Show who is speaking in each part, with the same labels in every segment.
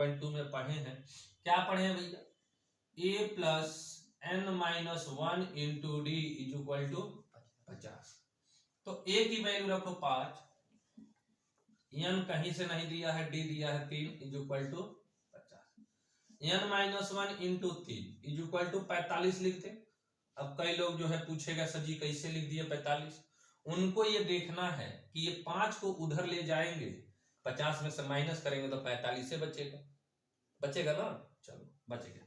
Speaker 1: 2 में पढ़े हैं। क्या पढ़े हैं भैया? a plus n minus 1 into d is equal to 50। तो a की वैल्यू रखो 5, n कहीं से नहीं दिया है, d दिया है 3 is equal to 50। n minus 1 into 3 is equal to 45 लिखते। अब कई लोग जो है पूछेगा सर जी कैसे लिख दिए 45। उनको ये देखना है कि ये 5 को उधर ले जाएंगे, 50 में से माइनस करेंगे तो 45 से बचेगा, बचेगा ना। चलो बच गया।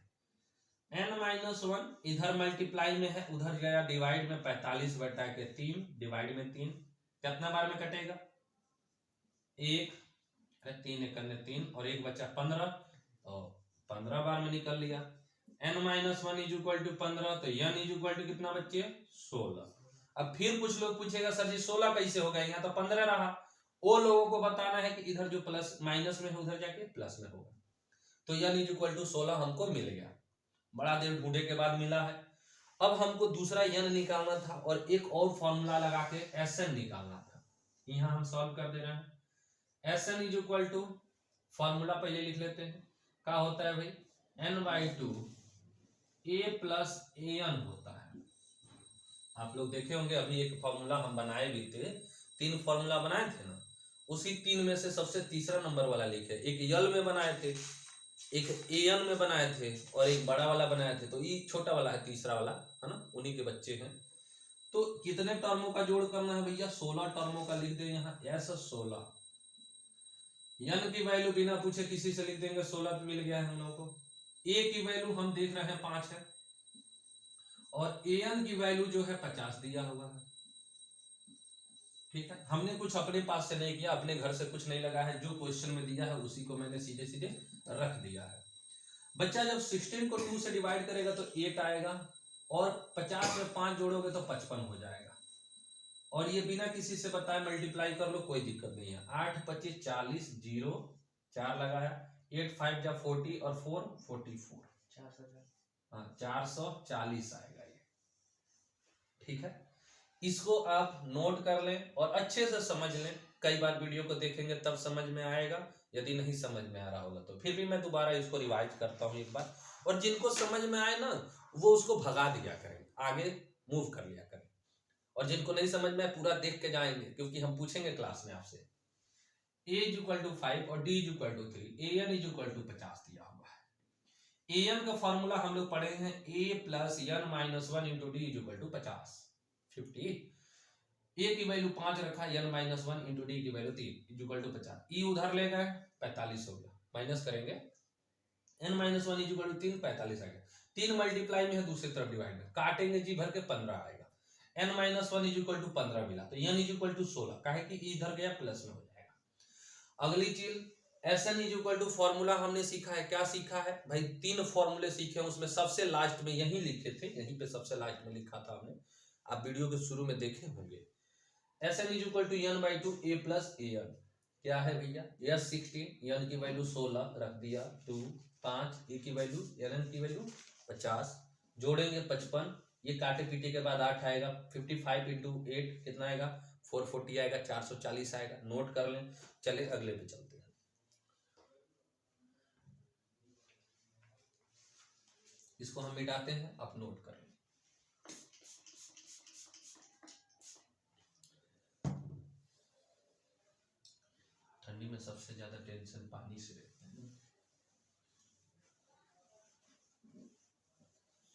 Speaker 1: n माइनस 1 इधर मल्टीप्लाई में है, उधर गया डिवाइड में, 45 बटा के 3 डिवाइड में 3 कितना बार में कटेगा? 1, 3 1 करने 3 और 1 बचा 15, और 15 बार में निकल लिया। n minus 1 is equal to 15, तो n इज इक्वल टू कितना बच्चे? 16। अब फिर कुछ लोग पूछेगा सर जी 16 कैसे होगा, यहाँ तो 15 रहा। वो लोगों को बताना है कि इधर जो प्लस माइनस में है उधर जाके प्लस में होगा। तो n इज इक्वल टू 16 हमको मिल गया, बड़ा देर ढूंढे के बाद मिला है। अब हमको दूसरा n निकालना था और एक और फॉर्मूला लगा के Sn निकालना था। यहाँ हम सॉल्व कर दे रहे हैं। Sn is equal to, formula पहले लिख लेते हैं। क्या होता है भाई? n/2 a प्लस an होता है। आप लोग देखे होंगे अभी एक फॉर्मूला हम बनाए भी थे, 3 फॉर्मूला बनाए थे ना, उसी 3 में से सबसे तीसरा नंबर वाला लिखे। एक यल में बनाए थे, एक an में बनाए थे और एक बड़ा वाला बनाए थे। तो ये छोटा वाला है, तीसरा वाला है ना, उन्हीं के बच्चे हैं। तो कितने टर्मों का जोड़ करना है भैया? 16 टर्मों का लिख दे यहाँ S16। n की वैल्यू बिना पूछे किसी से लिख देंगे, 16 मिल गया है हम लोगों को। a की वैल्यू हम देख रहे हैं 5 है, और an की वैल्यू जो है 50 दिया हुआ है। ठीक है, हमने कुछ अपने पास से नहीं किया, अपने घर से कुछ नहीं लगा है, जो क्वेश्चन में दिया है उसी को मैंने सीधे सीधे रख दिया है। बच्चा जब 16 को 2 से डिवाइड करेगा तो 8 आएगा, और 50 में 5 जोड़ोगे तो 55 हो जाएगा। और ये बिना किसी से बताए मल्टीप्लाई कर लो, कोई दिक्कत नहीं है। 8 25 40, 0 4 लगाया, 8 5 जा 40 और 4 44, 440 आएगा ये। ठीक है, इसको आप नोट कर लें और अच्छे से समझ लें। कई बार वीडियो को देखेंगे तब समझ में आएगा, यदि नहीं समझ में आ रहा होगा तो फिर भी मैं दोबारा इसको रिवाइज करता हूँ एक बार। और जिनको समझ में आए ना, वो उसको भगा दिया करें, आगे मूव कर लिया करें। और जिनको नहीं समझ में आए पूरा देख के जाएंगे, क्योंकि हम पूछेंगे क्लास में आपसे। a इज इक्वल टू 5 और d is equal to 3, an is equal to 50 दिया हुआ है। an का फॉर्मूला हम लोग पढ़े हैं, a plus n minus 1 into d is equal to 50, 50। a की वैल्यू 5 रखा, n माइनस 1 इंटू डी की value 3 is equal to 50। e उधर ले गए, 45 हो गया, माइनस करेंगे, n minus 1 is equal to 3, 45 आ गया। 3 मल्टीप्लाई में है, दूसरी तरफ डिवाइड में, काटेंगे जी भर के 15 आएगा। n minus 1 is equal to 15 मिला, तो n इज इक्वल टू 16, काहे कि e इधर गया प्लस में हो जाएगा। अगली चीज Sn is equal to, formula हमने सीखा है। क्या सीखा है भाई? 3 फॉर्मूले सीखे, उसमें सबसे लास्ट में यही लिखे थे, यहीं पे सबसे लास्ट में लिखा था हमने, आप वीडियो के शुरू में देखे होंगे। Sn is equal to n/2 a plus an। क्या है भैया? s 16, n की वैल्यू 16 रख दिया, 2 5, a की वैल्यू n की वैल्यू 50, जोड़ेंगे 55, ये काटे पीटे के बाद 8 आएगा, 55 इंटू 8 कितना आएगा? 440 आएगा, 440 आएगा। नोट कर लें। चले अगले पे चलते हैं। इसको हम मिटाते हैं, आप नोट कर लें। ठंडी में सबसे ज्यादा टेंशन पानी से रहता है।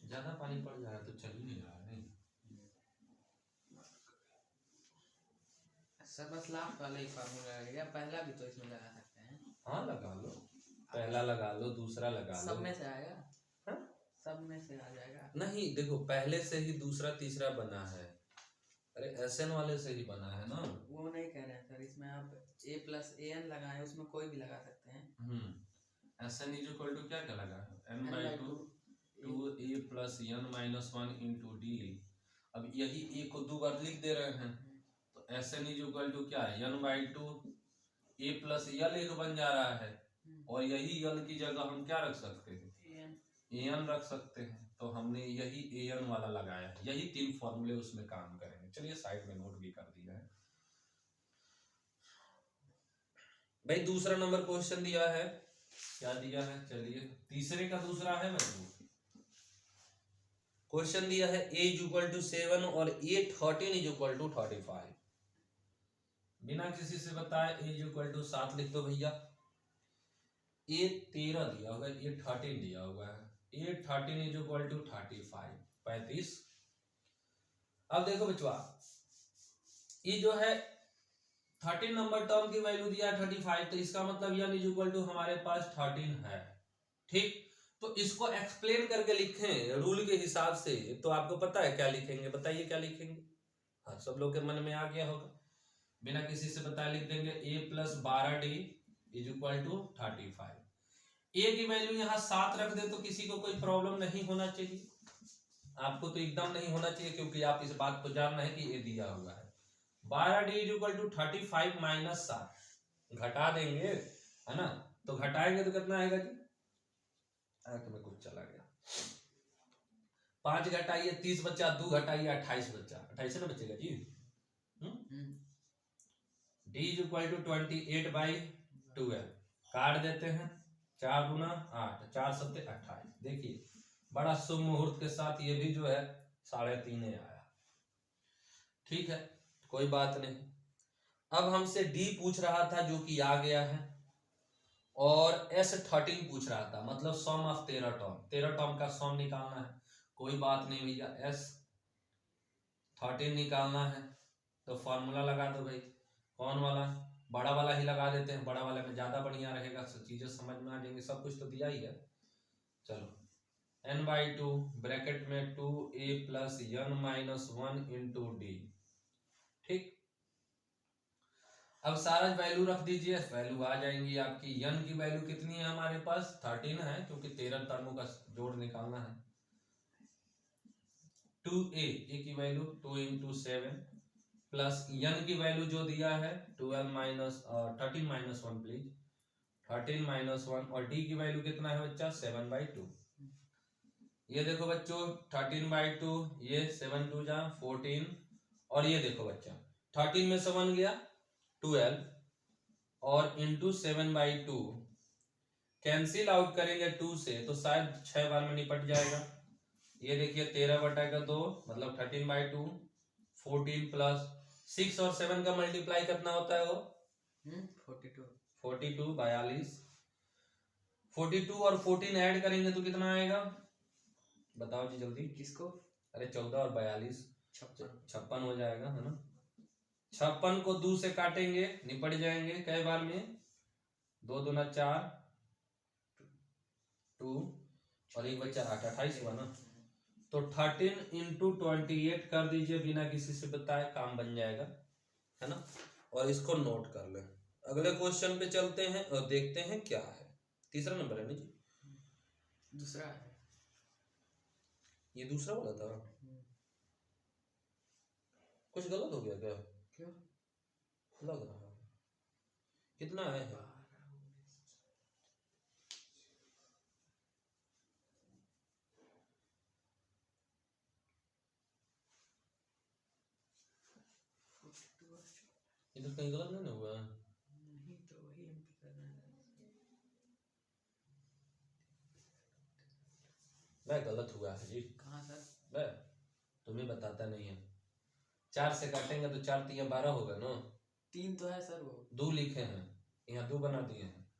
Speaker 1: ज्यादा पानी पड़ जा रहा है तो चल ही नहीं रहा है।
Speaker 2: सर बस लास्ट वाला ही फार्मूला लगेगा, पहला भी तो इसमें लगा सकते हैं।
Speaker 1: हाँ लगा लो, पहला लगा लो, दूसरा लगा लो,
Speaker 2: सब में से आएगा।
Speaker 1: हाँ?
Speaker 2: सब में से आ जाएगा।
Speaker 1: नहीं देखो, पहले से ही दूसरा तीसरा बना है। अरे Sn वाले से ही बना है ना।
Speaker 2: वो नहीं कह रहे हैं सर, इसमें आप a प्लस an लगाए, उसमें कोई भी लगा सकते हैं।
Speaker 1: Sn इज इक्वल टू क्या क्या लगा है? n/2 2a plus n minus 1 into D. अब यही a को 2 बार लिख दे रहे हैं, तो Sn इज इक्वल टू क्या है? n/2 a प्लस यल एक बन जा रहा है, और यही यल की जगह हम क्या रख सकते हैं? an रख सकते हैं। तो हमने यही an वाला लगाया है। यही 3 फॉर्मूले उसमें काम करेंगे। चलिए साइड में नोट भी कर दिया है भाई। दूसरा नंबर क्वेश्चन दिया है, क्या दिया है, चलिए तीसरे का दूसरा है वैल्यू। क्वेश्चन दिया है a इज इक्वल टू 7 और a 13 इज इक्वल टू 35। बिना किसी से बताए a इज इक्वल टू 7 लिख दो भैया। a 13 दिया हुआ है, a 13 दिया हुआ है, a 13 इज इक्वल टू 35, 35। अब देखो बचवा, ये जो है 13 नंबर टर्म की वैल्यू दिया 35, तो इसका मतलब n इज इक्वल टू हमारे पास 13 है। ठीक, तो इसको एक्सप्लेन करके लिखें रूल के हिसाब से, तो आपको पता है क्या लिखेंगे, बताइए क्या लिखेंगे। हाँ, सब लोग के मन में आ गया होगा, बिना किसी से बताए लिख देंगे a plus 12d is equal to 35। a की वैल्यू यहाँ 7 रख दे तो किसी को कोई प्रॉब्लम नहीं होना चाहिए, आपको तो एकदम नहीं होना चाहिए, क्योंकि आप इस बात को जान रहे हैं कि a दिया हुआ है। 12d is equal to 35 minus 7 घटा देंगे, है ना, तो घटाएंगे तो कितना आएगा जी, आंख में कुछ चला गया, 5 घटाइए 30 बचा, 2 घटाइए 28 बचा, 28 ना बचेगा जी। d इज इक्वल टू 28/12 काट देते हैं, 4 गुना 8, 4 सत्ते 28। देखिए बड़ा शुभ मुहूर्त के साथ ये भी जो है 3.5 आया। ठीक है, कोई बात नहीं। अब हमसे d पूछ रहा था जो कि आ गया है, और S13 पूछ रहा था, मतलब सम ऑफ 13 टर्म, 13 टर्म का सम निकालना है। कोई बात नहीं भैया, S13 निकालना है तो फॉर्मूला लगा दो भाई। कौन वाला, बड़ा वाला ही लगा देते हैं, बड़ा वाले में ज्यादा बढ़िया रहेगा, सब चीजें समझ में आ जाएंगी, सब कुछ तो दिया ही है। चलो n/2 ब्रैकेट में 2a plus n minus 1 into D. ठीक, अब सारा वैल्यू रख दीजिए, वैल्यू आ जाएंगी आपकी। n की वैल्यू कितनी है हमारे पास, 13 है, क्योंकि 13 टर्मों का जोड़ निकालना है। 2a की वैल्यू 2 इंटू 7 प्लस n की वैल्यू जो दिया है 12 माइनस 13 माइनस 1 प्लीज, 13 माइनस 1, और d की वैल्यू कितना है बच्चा, 7/2। ये देखो बच्चों 13/2, ये 7 2 जा 14, और ये देखो बच्चा 13 में से 1 गया 12, और इंटू 7/2 कैंसिल आउट करेंगे 2 से तो शायद 6 बार में निपट जाएगा। ये देखिए 13/2 मतलब 13/2, 14 प्लस 6 और 7 का मल्टीप्लाई कितना होता है वो
Speaker 2: 42,
Speaker 1: 42 42 और 14 ऐड करेंगे तो कितना आएगा, बताओ जी जल्दी।
Speaker 2: किसको,
Speaker 1: अरे 14 और 42 56 हो जाएगा, है ना। 56 को 2 से काटेंगे, निपट जाएंगे कई बार में, 2 दूना 4, 2 और एक बच्चा 8, 28 हुआ ना। तो 13 इंटू 28 कर दीजिए, बिना किसी से बताए, काम बन जाएगा, है ना। और इसको नोट कर लें। अगले क्वेश्चन पे चलते हैं और देखते हैं क्या है। तीसरा नंबर है ना जी,
Speaker 2: दूसरा है,
Speaker 1: ये दूसरा वाला था। कुछ गलत हो गया क्या,
Speaker 2: क्यों
Speaker 1: लग रहा है। कितना है, इधर कहीं गलत नहीं ना हुआ है?
Speaker 2: नहीं तो वही एमपी करना है।
Speaker 1: वह गलत हुआ है जी।
Speaker 2: कहाँ सर,
Speaker 1: वह तुम्हें बताता नहीं है। 4 से काटेंगे तो 4 3 12 होगा ना।
Speaker 2: 3 तो है सर, वो
Speaker 1: 2 लिखे हैं, यहाँ 2 बना दिए हैं।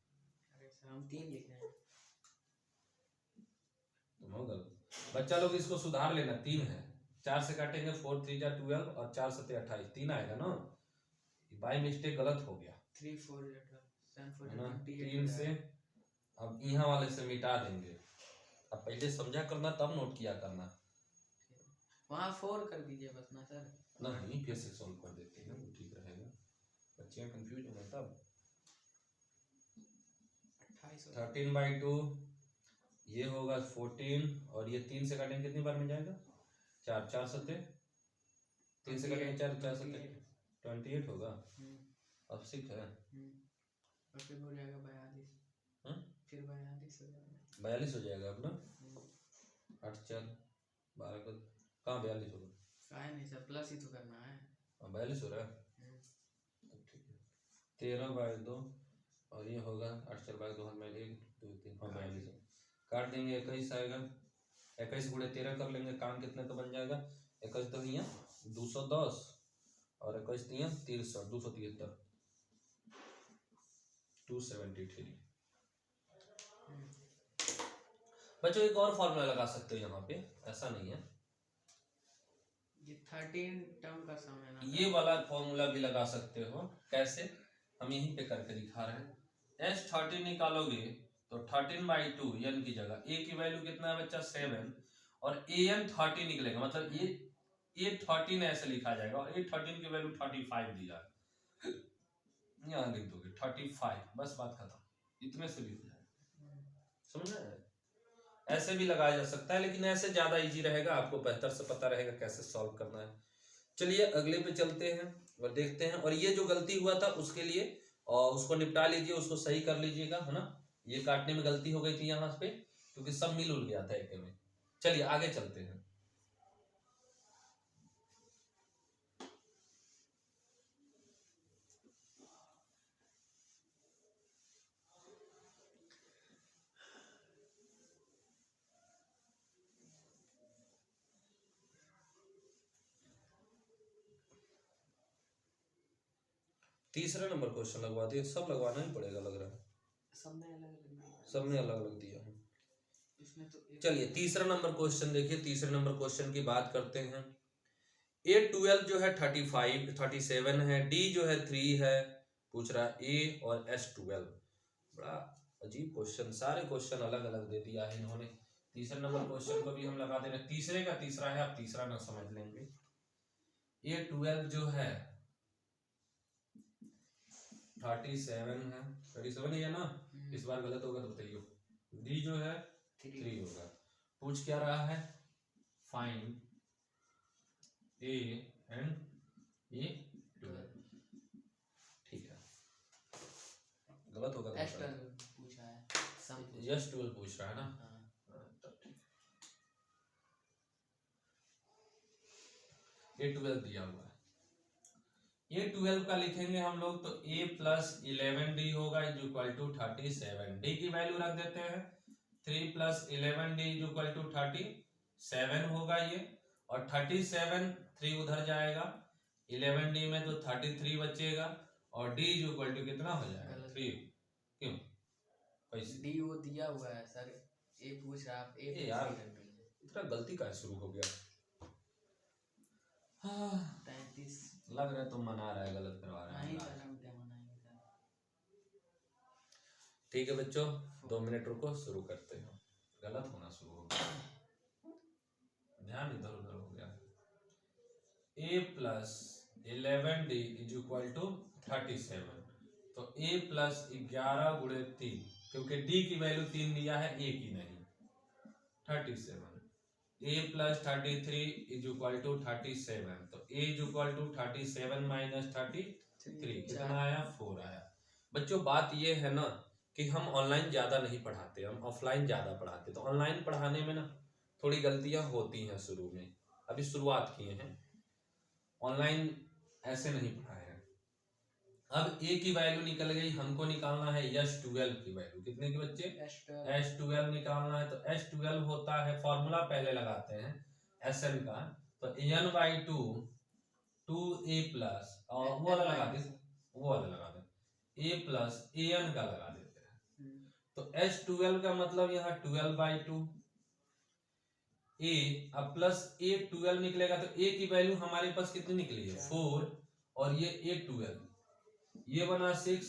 Speaker 2: अरे सर हम 3 लिखे हैं।
Speaker 1: तुम हो गलत बच्चा लोग, इसको सुधार लेना। 3 है, 4 से काटेंगे 4 3 जा 12 और 4 7 28, 3 आएगा ना। बाय मिस्टेक गलत हो गया
Speaker 2: 3 4 7 4
Speaker 1: है ना।
Speaker 2: 28
Speaker 1: 3 से अब यहाँ वाले से मिटा देंगे। अब पहले समझा करना तब नोट किया करना।
Speaker 2: वहाँ 4 कर दीजिए बस ना सर।
Speaker 1: नहीं, फिर से सॉल्व कर देते हैं, वो ठीक रहेगा, बच्चे कंफ्यूज हो गए तब। 13/2 ये होगा 14, और ये 3 से काटेंगे कितनी बार में जाएगा, 4 4 सत्ते, 3 से काटेंगे 4 4 सत्ते 28 होगा। अब 6 है,
Speaker 2: और फिर हो जाएगा 42, फिर 42 हो जाएगा,
Speaker 1: 42 हो जाएगा अपना। 8 4 12 का कहाँ 42 होगा,
Speaker 2: काहे नहीं सर, प्लस ही तो करना है।
Speaker 1: 42 हो रहा है, ठीक है। 13/2 और ये होगा 8 4 बाई 2 में 1 2 3 और 42 काट देंगे 21 आएगा 21 गुणे 13 कर लेंगे काम कितने का बन जाएगा 21 तो भैया 210 और 21 3 63 273 273। बच्चों एक और फॉर्मूला लगा सकते हो यहाँ पे, ऐसा नहीं है,
Speaker 2: ये 13 टर्म का सम है ना,
Speaker 1: ये वाला फॉर्मूला भी लगा सकते हो। कैसे, हम यहीं पे करके दिखा रहे हैं। S13 निकालोगे तो 13/2 n की जगह a की वैल्यू कितना है बच्चा 7 और an 30 निकलेगा, मतलब ये 13 ऐसे लिखा जाएगा और A13 की वैल्यू 35 दी जाएगी, यहाँ लिख दोगे 35, बस बात खत्म, इतने से लिख जाएगा, समझ रहे हैं? ऐसे भी लगाया जा सकता है, लेकिन ऐसे ज्यादा इजी रहेगा, आपको बेहतर से पता रहेगा कैसे सॉल्व करना है। चलिए अगले पे चलते हैं और देखते हैं। और ये जो गलती हुआ था उसके लिए और उसको निपटा लीजिए, उसको सही कर लीजिएगा, है ना। ये काटने में गलती हो गई थी यहाँ पे, क्योंकि सब मिल उल गया था एक में। चलिए आगे चलते हैं। तीसरा नंबर क्वेश्चन लगवा दिए, सब लगवाना ही पड़ेगा लग रहा है, सब में अलग अलग दिया है इसमें तो। चलिए तीसरा नंबर क्वेश्चन देखिए, तीसरे नंबर क्वेश्चन की बात करते हैं। A12 जो है 35 37 है, D जो है 3 है, पूछ रहा है A और S12। बड़ा अजीब क्वेश्चन, सारे क्वेश्चन अलग अलग दे दिया है इन्होंने। तीसरे नंबर क्वेश्चन को भी हम लगा दे रहे, तीसरे का तीसरा है, आप तीसरा ना समझ लेंगे। A12 जो है 37 है, 37 ही है ना, इस बार गलत होगा तो बताइए। D जो है 3 होगा। पूछ क्या रहा है, फाइंड A एंड A12। ठीक है, गलत होगा तो
Speaker 2: S12 पूछा है,
Speaker 1: S12 पूछ रहा है ना। A12 दिया हुआ है, A12 का लिखेंगे हम लोग तो A + 11D होगा इक्वल टू 37। D की वैल्यू रख देते हैं 3 + 11D इक्वल टू 37 होगा ये, और 37 3 उधर जाएगा, 11D में तो 33 बचेगा, और D इक्वल टू कितना हो जाएगा 3। क्यों कैसे
Speaker 2: D वो दिया हुआ है सर, A पूछ रहा आप A
Speaker 1: यार इतना गलती का शुरू हो गया। हाँ
Speaker 2: 33
Speaker 1: लग रहा है तुम मना रहा है, गलत करवा रहा है। ठीक है बच्चों, 2 मिनट रुको, शुरू करते हैं। गलत होना शुरू हो गया, ध्यान इधर उधर हो गया। A + 11D इक्वल टू 37, तो A + 11 गुणे 3, क्योंकि D की वैल्यू 3 दिया है, A की नहीं, 37। A + 33 इक्वल टू 37, तो A इक्वल टू 37 - 33 कितना आया 4 आया। बच्चों बात ये है ना कि हम ऑनलाइन ज़्यादा नहीं पढ़ाते, हम ऑफलाइन ज़्यादा पढ़ाते। तो ऑनलाइन पढ़ाने में ना थोड़ी गलतियां होती हैं शुरू में, अभी शुरुआत किए हैं, ऑनलाइन ऐसे नहीं पढ़ाए हैं। अब A की वैल्यू निकल गई, हमको निकालना है S12 की वैल्यू, कितने की बच्चे S12 निकालना है। तो S12 होता है, फॉर्मूला पहले लगाते हैं Sn का, तो n/2 2A प्लस, और वो वाला लगा दे, वो वाला लगा दे, A + An का लगा देते हैं। तो S12 का मतलब यहाँ 12/2 A, अब प्लस A12 निकलेगा, तो A की वैल्यू हमारे पास कितनी निकली है 4, और ये A12 ये बना 6,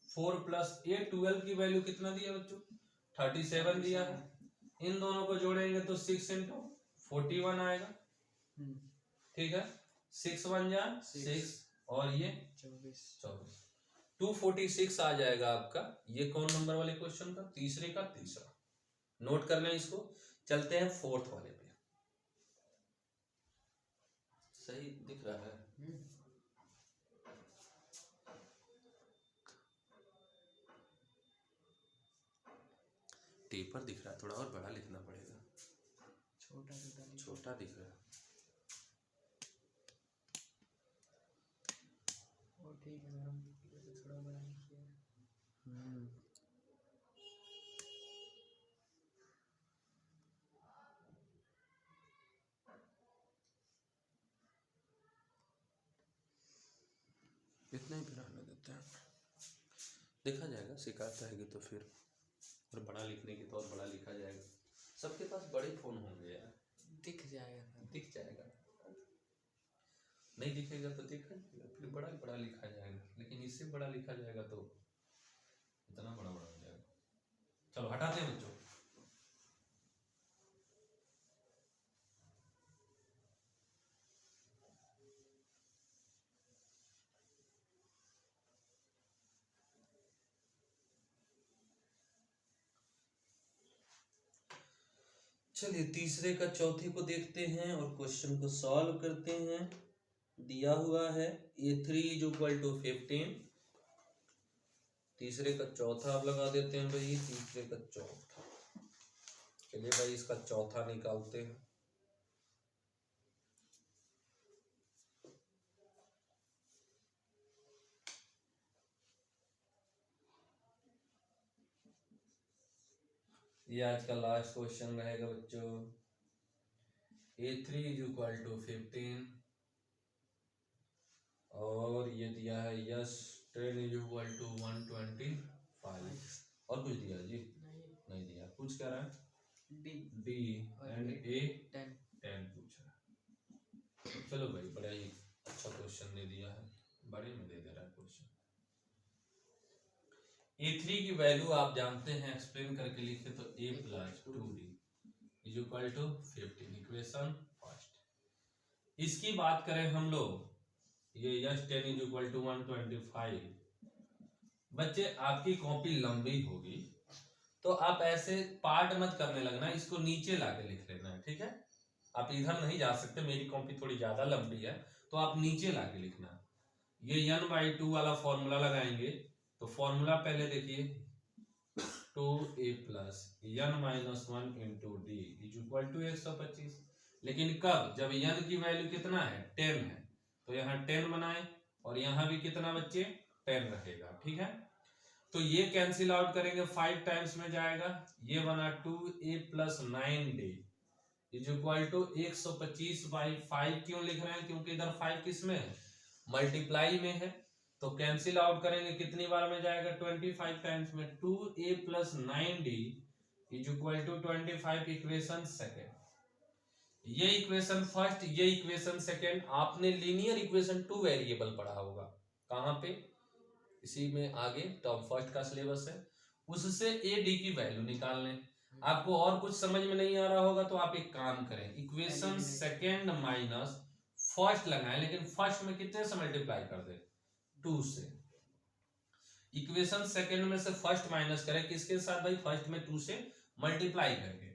Speaker 1: 4 + A12 की वैल्यू कितना दिया बच्चों 37 दिया है। इन दोनों को जोड़ेंगे तो 6 × 41 आएगा, ठीक है, 6 × 1 = 6 और ये 24, 246 आ जाएगा आपका। ये कौन नंबर वाले क्वेश्चन का, तीसरे का तीसरा, नोट कर लें इसको। चलते हैं फोर्थ वाले पे, सही दिख रहा है। पेपर दिख रहा है, थोड़ा और बड़ा लिखना पड़ेगा, छोटा दिख रहा है।
Speaker 2: ठीक है, थोड़ा बड़ा लिखिए।
Speaker 1: इतना ही फिर आने देते हैं, देखा जाएगा, शिकायत आएगी तो फिर और बड़ा लिखने की तो और बड़ा लिखा जाएगा। सबके पास बड़े फोन होंगे यार,
Speaker 2: दिख जाएगा सर।
Speaker 1: दिख जाएगा, नहीं दिखेगा तो देखा जाएगा, फिर बड़ा बड़ा लिखा जाएगा, लेकिन इससे बड़ा लिखा जाएगा तो इतना बड़ा बड़ा हो जाएगा। चलो हटाते हैं बच्चों। चलिए तीसरे का चौथे को देखते हैं और क्वेश्चन को सॉल्व करते हैं। दिया हुआ है a3 = 15। तीसरे का चौथा आप लगा देते हैं भाई, तीसरे का चौथा। चलिए भाई इसका चौथा निकालते हैं। ये आज का लास्ट क्वेश्चन रहेगा बच्चों। a3 = 15 और ये दिया है यस 10 = 125। और कुछ दिया जी? नहीं दिया। पूछ क्या रहा है? डी एंड ए 10 पूछ रहा है। चलो भाई बड़ा ही अच्छा क्वेश्चन दे दिया है, बड़े में दे दे रहा है क्वेश्चन। a3 की वैल्यू आप जानते हैं, एक्सप्लेन करके लिखे तो a + 2d = 15, इक्वेशन फर्स्ट। इसकी बात करें हम लोग, ये यस 10 = 125। बच्चे आपकी कॉपी लंबी होगी तो आप ऐसे पार्ट मत करने लगना, इसको नीचे लाके लिख लेना है, ठीक है? आप इधर नहीं जा सकते, मेरी कॉपी थोड़ी ज्यादा लंबी है तो आप नीचे लाके लिखना। ये n/2 वाला फॉर्मूला लगाएंगे तो फॉर्मूला पहले देखिए 2a + n - 1 × d = 125। लेकिन कब? जब n की वैल्यू कितना है? 10 है, तो यहाँ 10 बनाए और यहाँ भी कितना बच्चे? 10 रहेगा, ठीक है? तो ये कैंसिल आउट करेंगे, 5 टाइम्स में जाएगा, ये बना 2a + 9d = 125/5। क्यों लिख रहे हैं? क्योंकि इधर 5 किस में है? मल्टीप्लाई में है। तो कैंसिल आउट करेंगे, कितनी बार में जाएगा? 25 टाइम्स में। 2a + 9d = 25, equation second. ये इक्वेशन फर्स्ट, ये इक्वेशन सेकेंड। आपने लीनियर इक्वेशन 2 वेरिएबल पढ़ा होगा, कहां पे? इसी में आगे टर्म फर्स्ट का सिलेबस है, उससे ए डी की वैल्यू निकाल लें। आपको और कुछ समझ में नहीं आ रहा होगा तो आप एक काम करें, इक्वेशन सेकेंड माइनस फर्स्ट लगाएं, लेकिन फर्स्ट में कितने से मल्टीप्लाई कर दे? 2 से। इक्वेशन सेकेंड में से फर्स्ट माइनस करें, किसके साथ भाई? फर्स्ट में 2 से मल्टीप्लाई करके।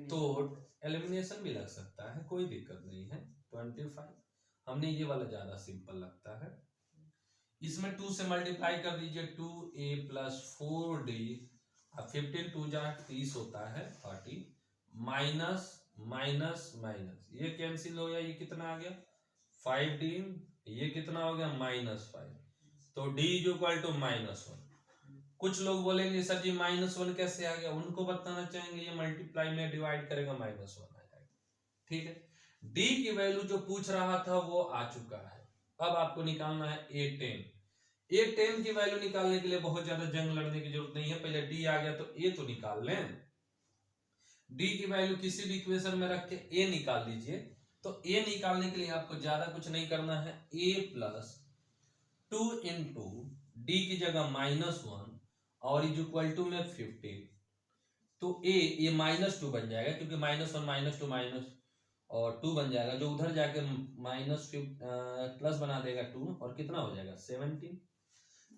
Speaker 1: तो एलिमिनेशन भी लग सकता है, कोई दिक्कत नहीं है। 25 हमने ये वाला ज्यादा सिंपल लगता है। इसमें 2 से मल्टीप्लाई कर दीजिए, 2a + 4d, 15 2 जा 30 होता है 40, माइनस माइनस माइनस, ये कैंसिल हो गया, ये कितना आ गया? 5d, ये कितना हो गया? -5। तो d = -1। कुछ लोग बोलेंगे सर जी -1 कैसे आ गया? उनको बताना चाहेंगे ये मल्टीप्लाई में डिवाइड करेगा, -1 आ जाएगा, ठीक है? d की वैल्यू जो पूछ रहा था वो आ चुका है। अब आपको निकालना है a10। a10 की वैल्यू निकालने के लिए बहुत ज्यादा जंग लड़ने की जरूरत नहीं है, पहले d आ गया तो a तो निकाल लें। d की वैल्यू किसी भी इक्वेशन में रख के a निकाल लीजिए। तो a निकालने के लिए आपको ज्यादा कुछ नहीं करना है, a + 2 × d की जगह -1 और = में 15। तो ये -2 बन जाएगा, क्योंकि -1 -2 और 2 बन जाएगा, जो उधर जाके प्लस बना देगा 2, और कितना हो जाएगा? 17।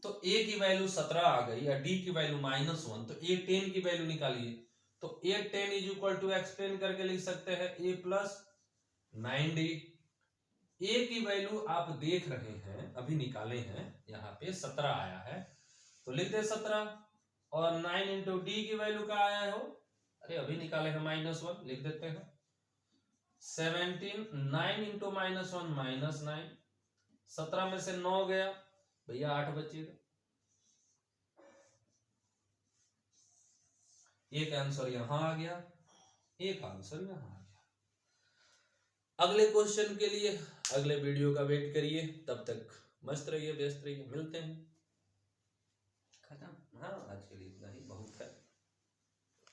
Speaker 1: तो a की वैल्यू 17 आ गई या d की वैल्यू -1, तो a10 की वैल्यू निकालिए। तो a10 = एक्सप्लेन करके लिख सकते हैं a + 9d। a की वैल्यू आप देख रहे हैं, अभी निकाले हैं, यहाँ पे 17 आया है, तो लिख दे 17। और 9 × d की वैल्यू का आया हो? अरे अभी निकाले हैं -1, लिख देते हैं 17। 9 × -1 -9, 17 में से 9 गया भैया, 8 बचेगा। एक आंसर यहाँ आ गया, एक आंसर यहाँ आ गया। अगले क्वेश्चन के लिए अगले वीडियो का वेट करिए, तब तक मस्त रहिए, व्यस्त रहिए, मिलते हैं।
Speaker 2: खत्म।
Speaker 1: हाँ, आज के लिए इतना ही बहुत है।